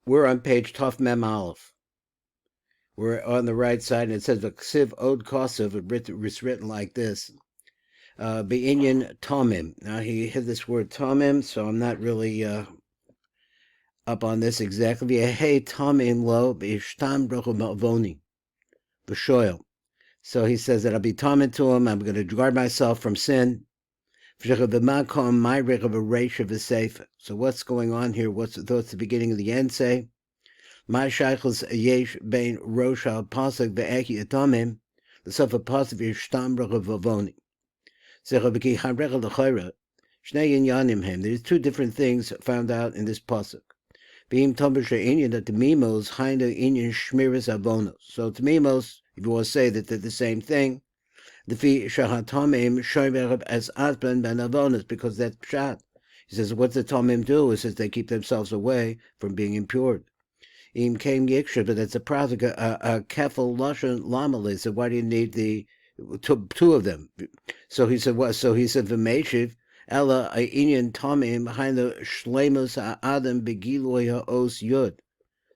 We're on page Tov Mem Aleph. We're on the right side, and it says Ksiv Od Kosov. It's written like this: Be'inyan Tomim. Now he had this word Tomim, so I'm not really up on this exactly. Hey Tomim lo b'ishtam brochu ma'avoni b'shoyel. So he says that I'll be Tomim to him. I'm going to guard myself from sin. So what's going on here? What's the beginning of the end say? My shaykhus yesh bein rosh al pasuk ve'eki atomim, the sofa pasuk v'yishtam brochu v'avoni. There's two different things found out in this pasuk. Being Tombasha that the Mimos Hinda Inyan Shmiras Avonos. So Tamimos, if you want to say that they're the same thing, the Fi Shahatomim Shoymerab as Asban Ben Avonos, because that's Pshat. He says, what the Tomim do? He says they keep themselves away from being impure. Im came Yiksha, but that's a product, a Kefal Lashon Lamali. So why do you need the two of them? So he said, what? So he said, V'meshiv, Ella Inyan Tomim behind the Shlemus Adam Begiloy Ha'os Yud.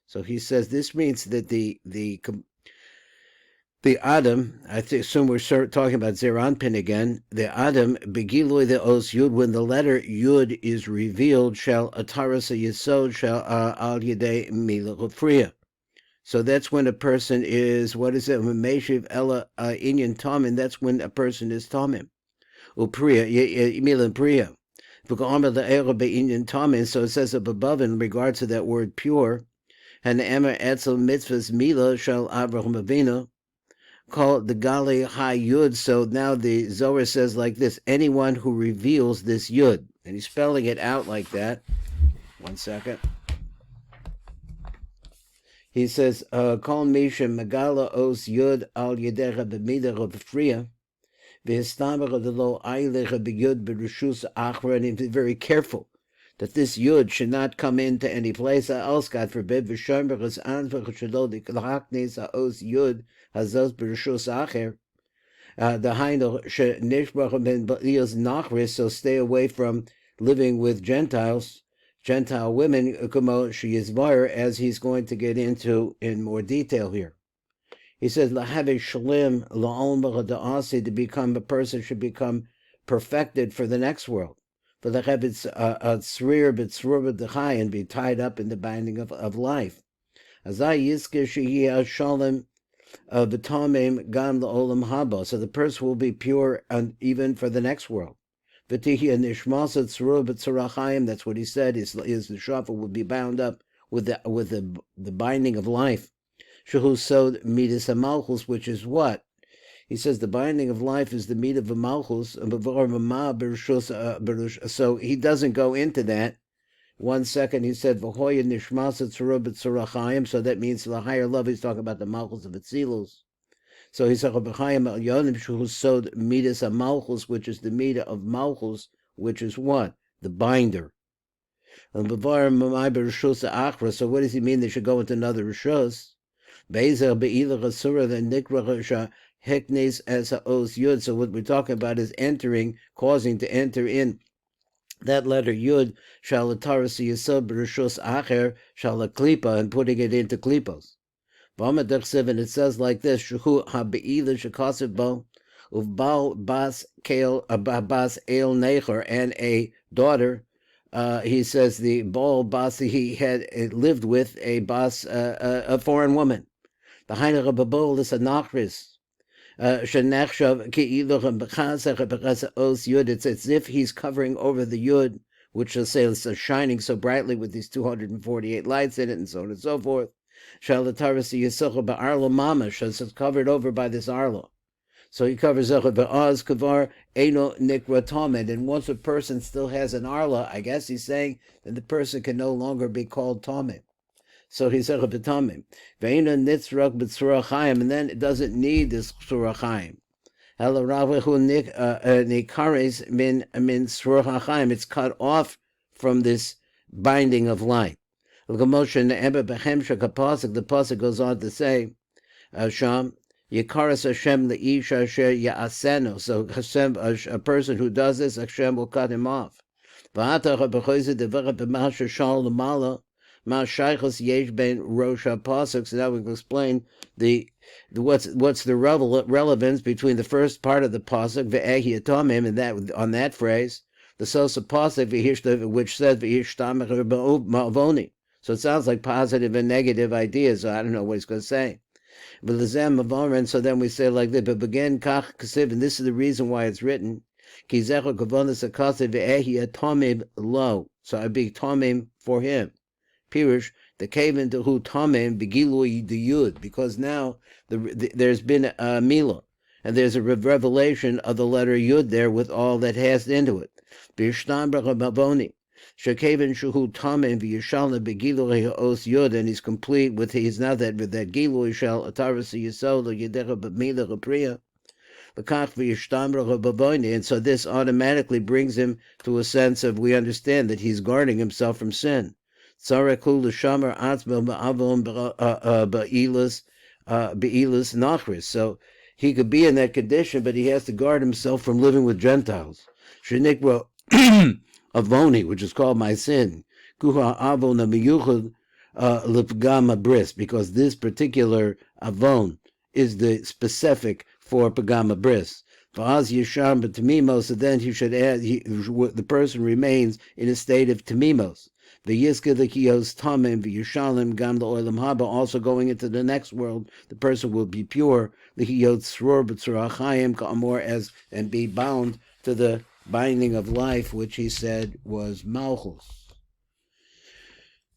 So he says this means that the Adam, I assume we're talking about Zeranpin again. The Adam Begiloy the Os Yud, when the letter Yud is revealed, shall Ataras Yesod shall Al Yedei Milachofriya. So that's when a person is, what is it? Meshiv Ella Inyan Tomim. That's when a person is Tomim. Upriya, Milan Priya. So it says up above in regards to that word pure, and Emer Etzel Mitzvahs Mila shall Avraham Avinu, called the Gali High Yud. So now the Zohar says like this: anyone who reveals this Yud, and he's spelling it out like that. 1 second. He says, Kol Misha Megala Os Yud Al Yedecha B'Mida B'Friya. And he's very careful that this Yud should not come into any place else, God forbid. The so stay away from living with Gentile women, as he's going to get into in more detail here. He says, to become a person should become perfected for the next world. For the and be tied up in the binding of life. So the person will be pure even for the next world. That's what he said. His neshama will be bound up with the binding of life. Shehusod midas hamalchus, which is what? He says the binding of life is the meat of a malchus, so he doesn't go into that. 1 second, he said, so that means the higher love, he's talking about the malchus of Atzilus. So he said, shehusod midas hamalchus, which is the meat of malchus, which is what? The binder. So what does he mean they should go into another rishus? So what we're talking about is causing to enter in that letter Yud, shall yesod b'rishus acher, shall klipa, and putting it into klipos. And it says like this: Shuhu habeila shekasiv bo uvbal bas el nechor, and a daughter. He says the Baal bas, he had lived with a foreign woman. The Haina Rababol is a nachris. It's as if he's covering over the Yud, which will say is shining so brightly with these 248 lights in it, and so on and so forth. It's covered over by this Arlo. So he covers Zachor Ba'az Kavar Eno Nikra Tomed. And once a person still has an Arla, I guess he's saying that the person can no longer be called Tomed. So he's Zachor B'Tomim. Ve'ena Nitzrak B'Tzura Chaim, and then it doesn't need this Tzura Chaim. Nikares min Tzura Chaim. It's cut off from this binding of light. The pasuk goes on to say, Sham. Yikaras Hashem le'isha asher ya'aseno. So Hashem, a person who does this, Hashem will cut him off. Ma shaychus yesh ben rosh pasuk. So now we can explain what's the relevance between the first part of the pasuk ve'ehi atomim and that on that phrase, the sosa pasuk which says ve'ishtamach ma'avoni. So it sounds like positive and negative ideas. So I don't know what he's going to say. So then we say like this, but begin kach kasiv, and this is the reason why it's written. Ki Zachor kavonas akasiv ve'ehi atomim lo. So I'd be tomim for him. Pirush, the kaven to who tomim begilui the yud, because now there's been a milah, and there's a revelation of the letter yud there with all that has into it. B'yishtam b'chabavoni. Shekaven shuhu tamim v'yishalna begilui os yud, and he's complete with he's now that with that gilui shall atarasi yesod yedecha b'mila chapriya l'kach v'yishtam b'chabavoni, and so this automatically brings him to a sense of we understand that he's guarding himself from sin. Sarakul l'shamar atzmo ba'avon ba'ilas nachris. So he could be in that condition, but he has to guard himself from living with Gentiles. Shenikra avoni, which is called my sin. Kuha avon amiyuchad l'pgama bris, because this particular avon is the specific for pagama bris. V'az yisham b'tamimos, so then he should add, the person remains in a state of tamimos. The Yizka the Kiyos Tamim, the Yushalim, Gam the Oilam Haba, also going into the next world, the person will be pure, the Kiyot Sror B'Tzurachayim Ka'amor, as and be bound to the binding of life, which he said was Malchus.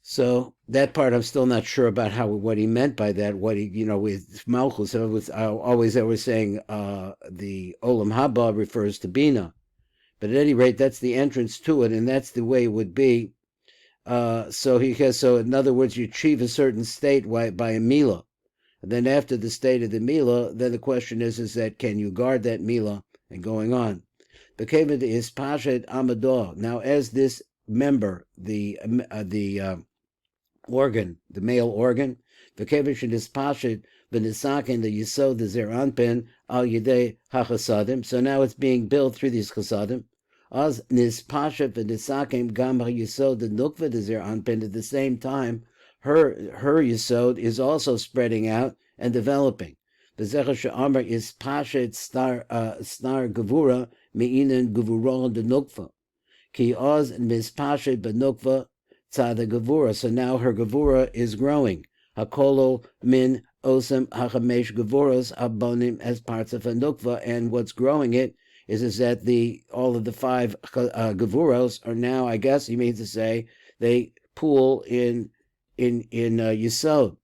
So that part I'm still not sure about what he meant by that. What he, with Malchus, I was saying the Olam Haba refers to Bina, but at any rate, that's the entrance to it, and that's the way it would be. So in other words, you achieve a certain state by a milah, and then after the state of the milah, then the question is that can you guard that milah and going on? The keved is pashet amadah. Now, as this member, the organ, the male organ, the keved is pashet b'nisakin the yesod the zeranpen al yedei hachasadim. So now it's being built through these chasadim. As nispashet v'nisakim gam yesod the nukva dezer anpen. At the same time, her yesod is also spreading out and developing. The Zachor she'amar is pashet star gevura me'inen gevura the nukva. Ki oz mispashet b'nukva tzad gevura. So now her gevura is growing. Hakolo min osem hachamesh gevuras abonim as parts of a nukva, and what's growing it is that all of the 5 gevuros are now, I guess he means to say, they pool in yesod.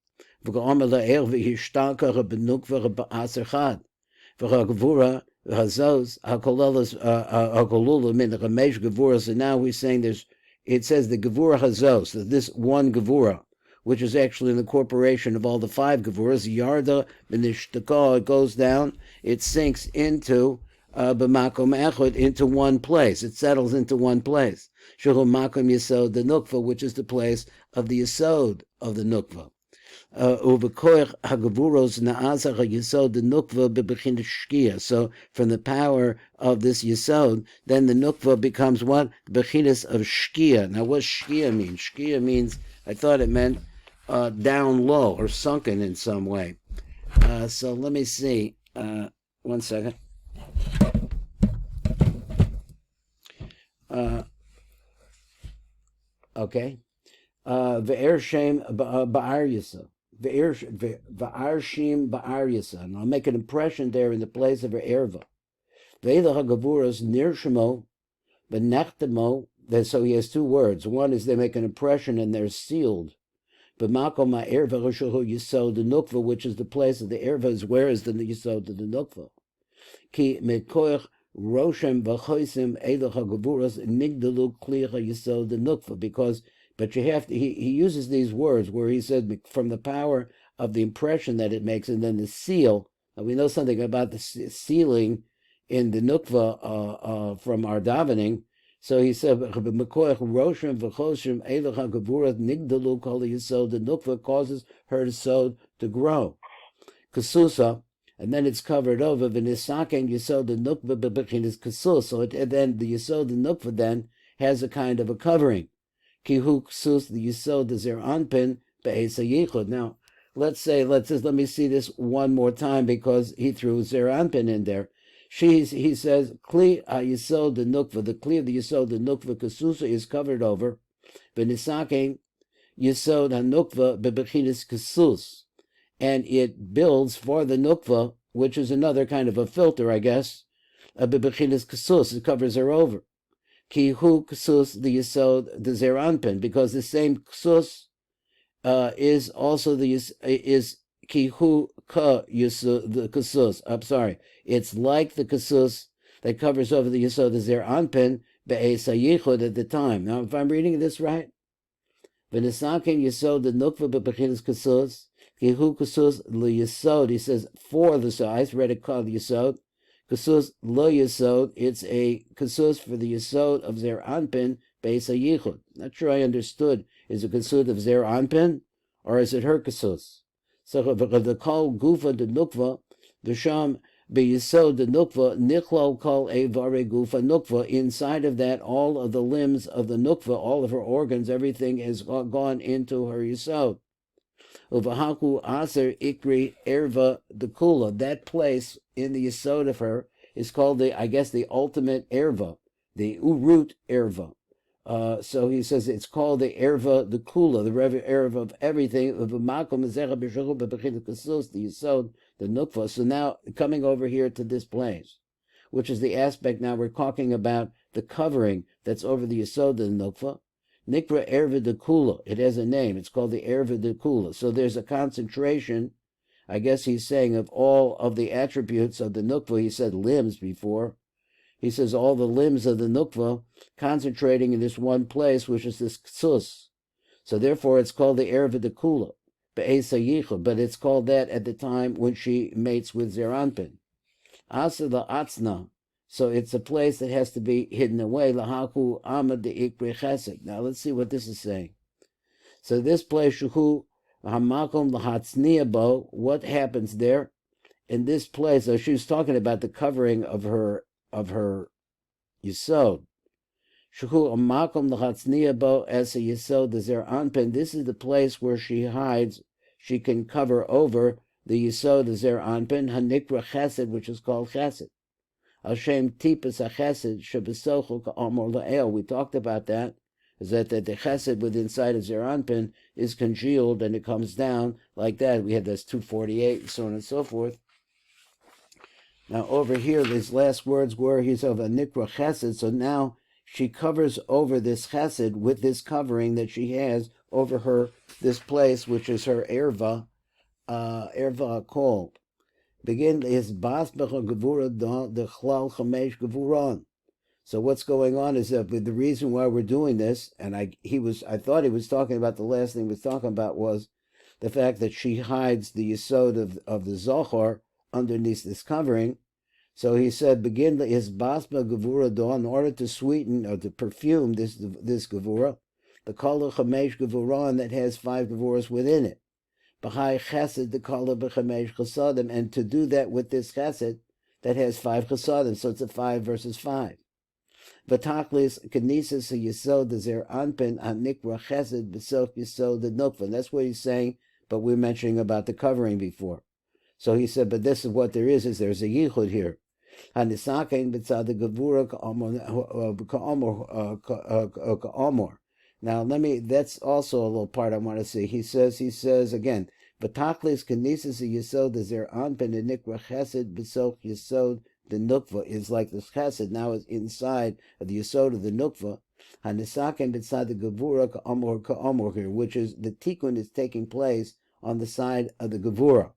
And now we're saying it says the gevura hazos, that this one gevura, which is actually an incorporation of all the 5 gevuras, yarda b'nishtaka, it goes down, it sinks into b'makom echad, into one place. It settles into one place. Shehu makom yesod the nukva, which is the place of the yesod of the nukva. Uvekoich hagavuros naazach yesod the nukva bebechin shkia. So from the power of this yesod, then the nukva becomes what? The bechinas of shkia. Now what shkia means? Shkia means, I thought it meant down low or sunken in some way. So let me see. 1 second. Okay. Ve'ershem ba'ar yisa. Ve'arshim ba'ar yisa. And I'll make an impression there in the place of her erva. Ve'edach hagavuras nirshamo v'nechtemo. So he has 2 words. One is they make an impression and they're sealed. B'makom ha'erva rashuhu yisod the nukva, which is the place of the erva, is where is the yisod of the nukva. Ki mekoich roshem v'choisim edach hagavuras nigdalu klicha yisod the nukva, because but you have to, he uses these words where he said from the power of the impression that it makes, and then the seal. Now we know something about the sealing in the nukva from our davening. So he said, Roshem v'choshim edach hagavuras nigdalu kol yisod the nukva, causes her yesod to grow. Kasusa. And then it's covered over v'nisaken yesod the nukva bebechinas kasus. So then the yesod the nukva then has a kind of a covering. Kihu ksus the yesod the zer anpin be'esa yichud. Now, let me see this one more time because he threw zer anpin in there. He says, Kli yesod the nukva, the Kli of the yesod the nukva kasusa is covered over. Benisaking yesod hanukva bebechinis kasus. And it builds for the nukva, which is another kind of a filter, I guess. Bebechinis kasus, it covers her over. Kihu ksus the yesod the zer anpin, because the same ksus is also is kihu ka yesod the kasus. I'm sorry, it's like the kasus that covers over the yesod the zer anpin be'esa yichud at the time. Now, if I'm reading this right, v'nesaken yesod the nukva bebechinas kasus kihu kasus le yesod. He says for the so I read it called yesod. Kasus lo yesod, it's a kasus for the yesod of zer anpin be'esa yichud. Not sure I understood. Is it kasus of zer anpin, or is it her kasus? So the kol gufa de nukva, the sham be'yesod de nukva nichlal kol evare gufa nukva. Inside of that, all of the limbs of the nukva, all of her organs, everything has gone into her yesod. Uvahaku aser ikri erva de kula. That place in the yesod of her is called the ultimate erva, the root erva. So he says it's called the erva the kula, the erva of everything. The yesod, the nukva. So now coming over here to this place, which is the aspect now we're talking about the covering that's over the yesod the nukva. Nikra erva de kula. It has a name. It's called the erva de kula. So there's a concentration, I guess he's saying, of all of the attributes of the nukva. He said limbs before. He says all the limbs of the nukva concentrating in this one place, which is this ksus. So therefore it's called the erva de kula, be'esa yichud. But it's called that at the time when she mates with zer anpin. Asa the atzna. So it's a place that has to be hidden away. Lahaku amad de ikri chesed. Now let's see what this is saying. So this place, shuhu hamakom lahatzniabo. What happens there? In this place, so she was talking about the covering of her yesod. Shuhu hamakom lahatzniabo as a yesod the zer anpin. This is the place where she hides. She can cover over the yesod the zer anpin hanikra chesed, which is called chesed. Hashem tipas hachesed shebesochel ka'amor la'el. We talked about that. Is that the chesed within inside of zer anpin is congealed and it comes down like that. We had this 248 and so on and so forth. Now over here, these last words were he's of a nikra chesed. So now she covers over this chesed with this covering that she has over her this place, which is her erva kol. Begin is basbecha gevura the chlal chamesh gevuron. So what's going on is that the reason why we're doing this, and I thought he was talking about the last thing he was talking about was the fact that she hides the yesod of the Zachor underneath this covering. So he said begin is basba gevura do in order to sweeten or to perfume this gevura, the kol chamesh gevuron that has 5 gevuras within it. B'chai chesed the kol b'chamesh chesadim, and to do that with this chesed that has 5 chesadim, so it's a 5 versus 5. V'tachlis k'nisis yesod the zer anpin hanikra chesed b'soch yesod the nukva. That's what he's saying, but we're mentioning about the covering before. So he said, but this is what there is there's a yichud here. Hanisakein b'tzad the gevura ka'amor. Now that's also a little part I want to see. He says again, V'tachlis k'nisis yesod the zer anpin the nikra chesed b'soch yesod the nukva is like the chesed now is inside of the yesod of the nukva. Hanisaken b'tzad the gevura ka'amor here, which is the tikkun is taking place on the side of the gevura,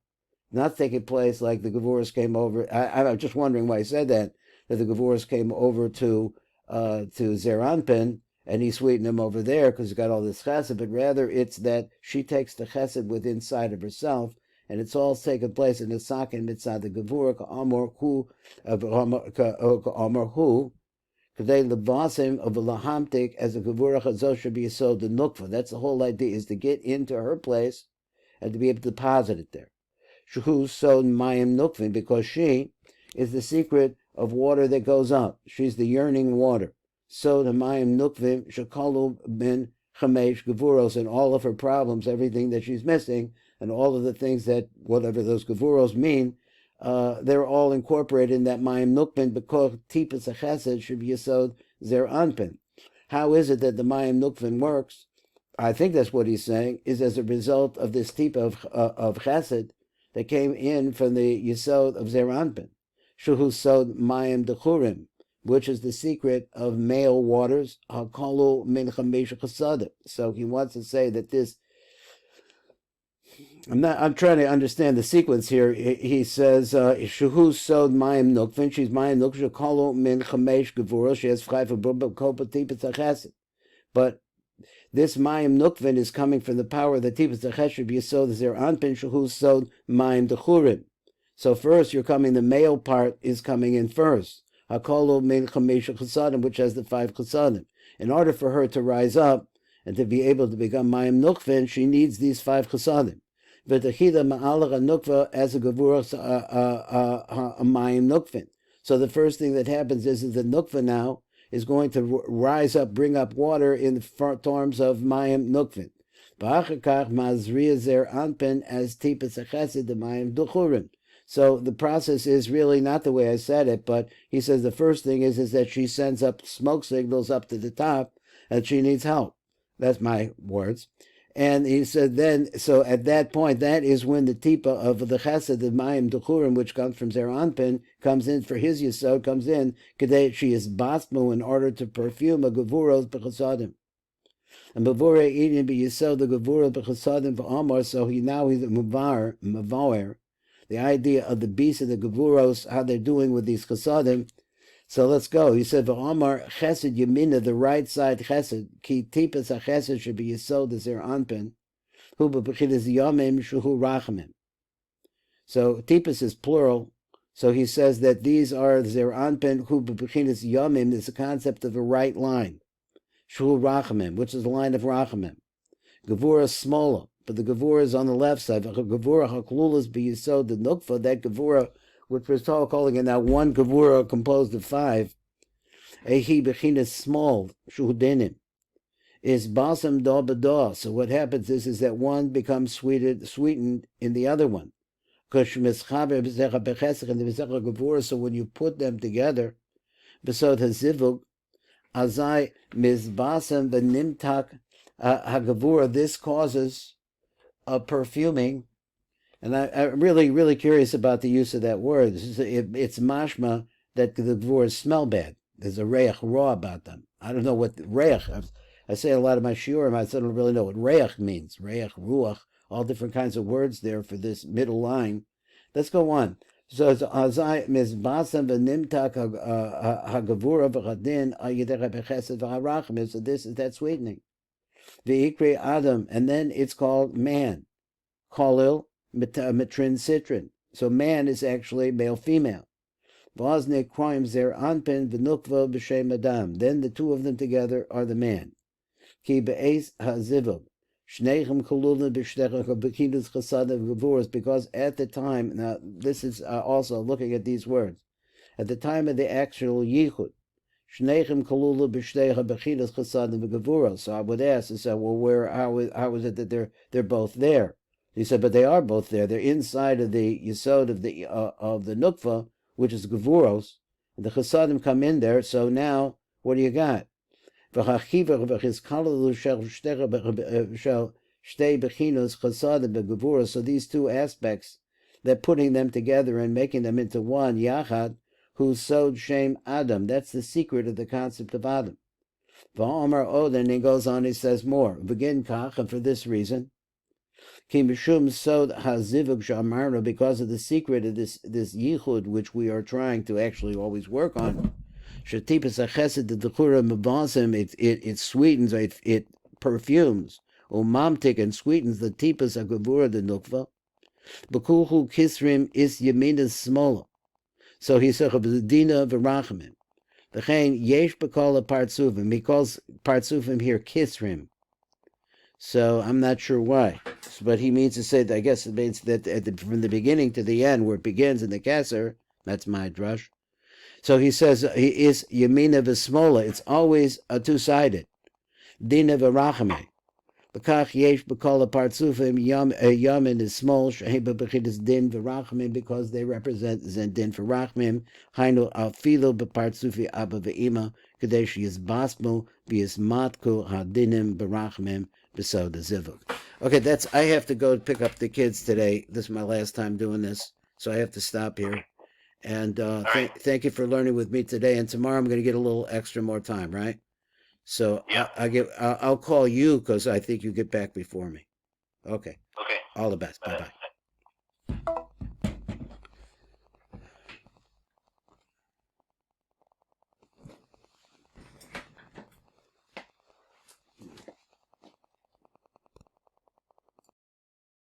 not taking place like the gevuras came over. I'm just wondering why he said that the gevuras came over to zer anpin. And he sweetened him over there because he's got all this chesed, but rather it's that she takes the chesed within inside of herself, and it's all taken place in the sakin mitzad the gevura ka'amor hu k'dei levasim of a lahamtik as a gevura chazos should be yesod the nukva. That's the whole idea, is to get into her place and to be able to deposit it there. Shuhu sod mayim nukvin, because she is the secret of water that goes up. She's the yearning water. So the mayim nukvim shakalu ben chamesh gevuros, and all of her problems, everything that she's missing, and all of the things that, whatever those gevuros mean, they're all incorporated in that mayim nukvin, because tipas achesed should be yesod zer anpin. How is it that the mayim nukvin works? I think that's what he's saying, is as a result of this tipa of chesed that came in from the yesod of zer anpin. Shuhu sod mayim dechurim, which is the secret of male waters, hakolu min chamesh chasadim. So he wants to say that this, I'm trying to understand the sequence here. He says, Shuhu sod mayim nukvin, she's mayim nukvin, hakolu min chamesh gevura, she has chayfa bubba kopa tipas achesed. But this mayim nukvin is coming from the power of the tipas achesed b'yesod zer anpin, shuhu sod mayim dechurim. So first, the male part is coming in first. Hakolu min chamesh chasadim, which has the 5 chasadim. In order for her to rise up and to be able to become mayim nukvin, she needs these 5 chasadim. V'tachida ma'alach nukva as a gevurah mayim nukvin. So the first thing that happens is the nukva now is going to rise up, bring up water in the terms of mayim nukvin. V'achakach mazriya zer anpin as tipas achesed the mayim duchurim. So the process is really not the way I said it, but he says the first thing is that she sends up smoke signals up to the top, and she needs help. That's my words. And he said then, so at that point, that is when the tipa of the chesed, the mayim duchurim, which comes from zer anpin, comes in for his yesod, comes in, kadei she is basmu in order to perfume a gevuros b'chasadim. And bevore eating be yesod the gevuros b'chasadim v'amar, so he's a mavawer, the idea of the beast and the gevuros, how they're doing with these chasadim. So let's go. He said, "V'amar chesed yemina, the right side chesed, ki tipas chesed should be yesod zer anpin, hu b'bechinas yamim shuhu rachamim." So tipas is plural. So he says that these are zer anpin, hu b'bechinas yamim is the concept of a right line, shuhu rachamim, which is the line of rachamim. Gevura smola, but the gevura is on the left side. Gevura haklulas b'yesod the nukva, that gevura, which we're calling it now one gevura composed of 5, ehi bechinas small shuhudinim, is basam da b'da. So what happens is that one becomes sweetened in the other one. So when you put them together, besod hazivug, azai mizbasam v'nimtak hagavura, this causes a perfuming. And I'm really curious about the use of that word. It's mashma that the gvuras smell bad. There's a reach raw about them. I don't know what reach. I say a lot of my shiurim, I don't really know what reach means. Reach, ruach, all different kinds of words there for this middle line. Let's go on. So it's azai mizbasam v'nimtak hagavura v'chadin ayidech b'chesed v'harachim. So this is that sweetening. V'ikri adam, and then it's called man. Kolil matrin citrin. So man is actually male female. Vaznik crime zer anpin v'nukva b'shem adam. Then the two of them together are the man. Ki be'ez ha'zivub. Shneichem kolulin b'shtechach b'kinus chasadim gevuras. Because at the time, now this is also looking at these words, at the time of the actual yichud, Shneichem kolulin b'shtechach b'kinus chasadim gevuras. So I would ask, well, how is it that they're both there? He said, but they are both there. They're inside of the yesod of the nukva, which is gevuros. And the chasadim come in there. So now, what do you got? So these two aspects, they're putting them together and making them into one, yachad, who sod shem adam. That's the secret of the concept of Adam. And he goes on, he says more. Begin kach, and for this reason, because of the secret of this yichud, which we are trying to actually always work on. It sweetens, it perfumes, umamtik, and sweetens the tipas agavura the nukva. Bekuhu kisrim is yeminas smola. So he said dina v'rachamim. V'chein yesh b'kol partsufim. He calls partsufim here kisrim. So I'm not sure why, but he means to say that, I guess it means that from the beginning to the end, where it begins in the Kesser, that's my drush. So he says he is Yemina v'Smola. It's always a two-sided. Dina v'Rachame. B'kach yesh b'kol apartzufim yamin is small sheheba b'chidas din v'rachmim because they represent zen din for rachmim. Hainu afilu b'partzufi abba v'ima kadesh yizbasmu v'yizmatku hadinim b'rachmim b'soda zivuk. Okay, I have to go pick up the kids today. This is my last time doing this, so I have to stop here. And thank you for learning with me today. And tomorrow I'm going to get a little extra more time, right? So Yeah. I'll call you because I think you get back before me. Okay. Okay. All the best. Bye-bye.